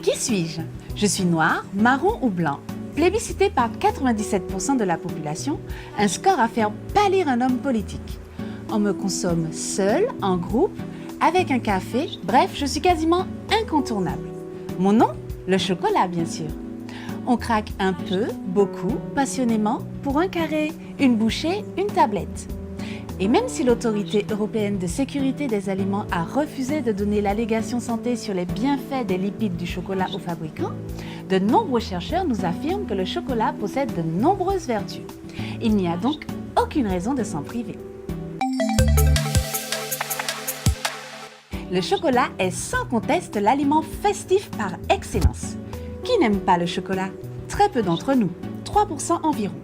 Qui suis-je? Je suis noir, marron ou blanc. Plébiscité par 97% de la population, un score à faire pâlir un homme politique. On me consomme seul, en groupe, avec un café, bref, je suis quasiment incontournable. Mon nom? Le chocolat, bien sûr. On craque un peu, beaucoup, passionnément, pour un carré, une bouchée, une tablette. Et même si l'Autorité européenne de sécurité des aliments a refusé de donner l'allégation santé sur les bienfaits des lipides du chocolat aux fabricants, de nombreux chercheurs nous affirment que le chocolat possède de nombreuses vertus. Il n'y a donc aucune raison de s'en priver. Le chocolat est sans conteste l'aliment festif par excellence. Qui n'aime pas le chocolat? Très peu d'entre nous, 3% environ.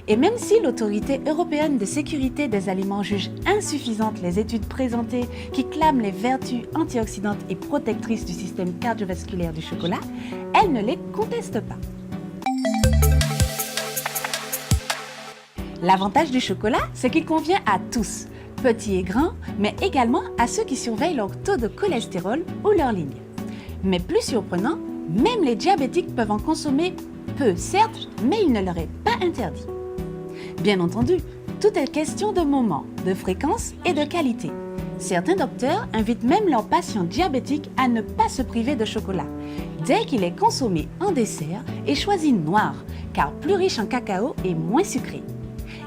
Et même si l'Autorité européenne de sécurité des aliments juge insuffisantes les études présentées qui clament les vertus antioxydantes et protectrices du système cardiovasculaire du chocolat, elle ne les conteste pas. L'avantage du chocolat, c'est qu'il convient à tous, petits et grands, mais également à ceux qui surveillent leur taux de cholestérol ou leur ligne. Mais plus surprenant, même les diabétiques peuvent en consommer peu, certes, mais il ne leur est pas interdit. Bien entendu, tout est question de moment, de fréquence et de qualité. Certains docteurs invitent même leurs patients diabétiques à ne pas se priver de chocolat, dès qu'il est consommé en dessert et choisi noir, car plus riche en cacao et moins sucré.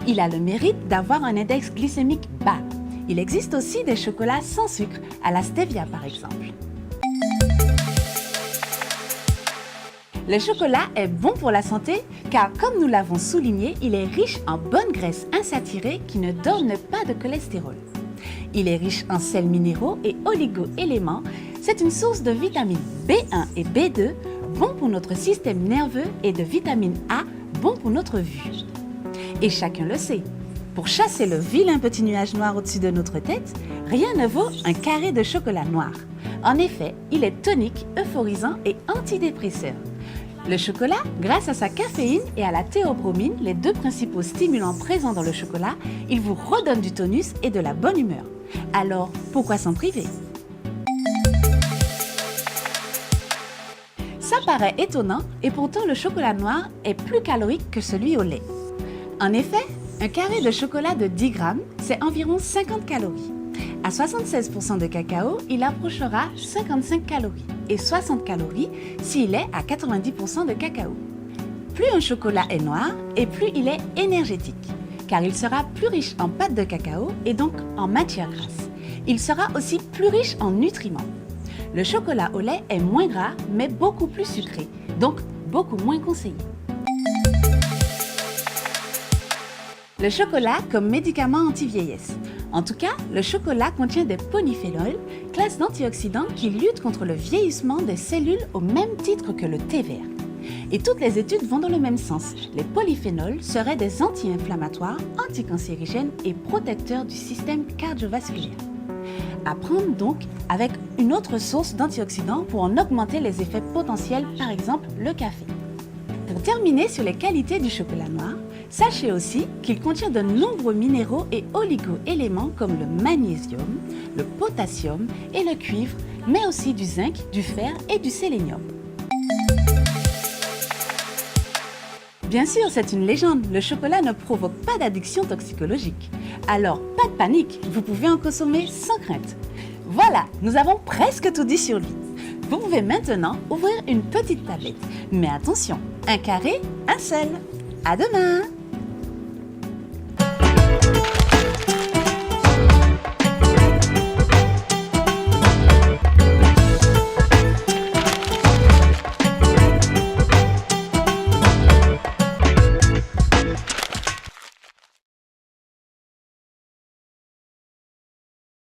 Il a le mérite d'avoir un index glycémique bas. Il existe aussi des chocolats sans sucre, à la stevia par exemple. Le chocolat est bon pour la santé car, comme nous l'avons souligné, il est riche en bonnes graisses insaturées qui ne donnent pas de cholestérol. Il est riche en sels minéraux et oligo-éléments. C'est une source de vitamines B1 et B2, bon pour notre système nerveux, et de vitamine A, bon pour notre vue. Et chacun le sait, pour chasser le vilain petit nuage noir au-dessus de notre tête, rien ne vaut un carré de chocolat noir. En effet, il est tonique, euphorisant et antidépresseur. Le chocolat, grâce à sa caféine et à la théobromine, les deux principaux stimulants présents dans le chocolat, il vous redonne du tonus et de la bonne humeur. Alors, pourquoi s'en priver? Ça paraît étonnant et pourtant le chocolat noir est plus calorique que celui au lait. En effet, un carré de chocolat de 10 grammes, c'est environ 50 calories. À 76% de cacao, il approchera 55 calories et 60 calories s'il est à 90% de cacao. Plus un chocolat est noir et plus il est énergétique, car il sera plus riche en pâte de cacao et donc en matière grasse. Il sera aussi plus riche en nutriments. Le chocolat au lait est moins gras mais beaucoup plus sucré, donc beaucoup moins conseillé. Le chocolat comme médicament anti-vieillesse. En tout cas, le chocolat contient des polyphénols, classe d'antioxydants qui luttent contre le vieillissement des cellules au même titre que le thé vert. Et toutes les études vont dans le même sens. Les polyphénols seraient des anti-inflammatoires, anticancérigènes et protecteurs du système cardiovasculaire. À prendre donc avec une autre source d'antioxydants pour en augmenter les effets potentiels, par exemple le café. Pour terminer sur les qualités du chocolat noir, sachez aussi qu'il contient de nombreux minéraux et oligo-éléments comme le magnésium, le potassium et le cuivre, mais aussi du zinc, du fer et du sélénium. Bien sûr, c'est une légende, le chocolat ne provoque pas d'addiction toxicologique. Alors, pas de panique, vous pouvez en consommer sans crainte. Voilà, nous avons presque tout dit sur lui. Vous pouvez maintenant ouvrir une petite tablette. Mais attention, un carré, un seul. À demain!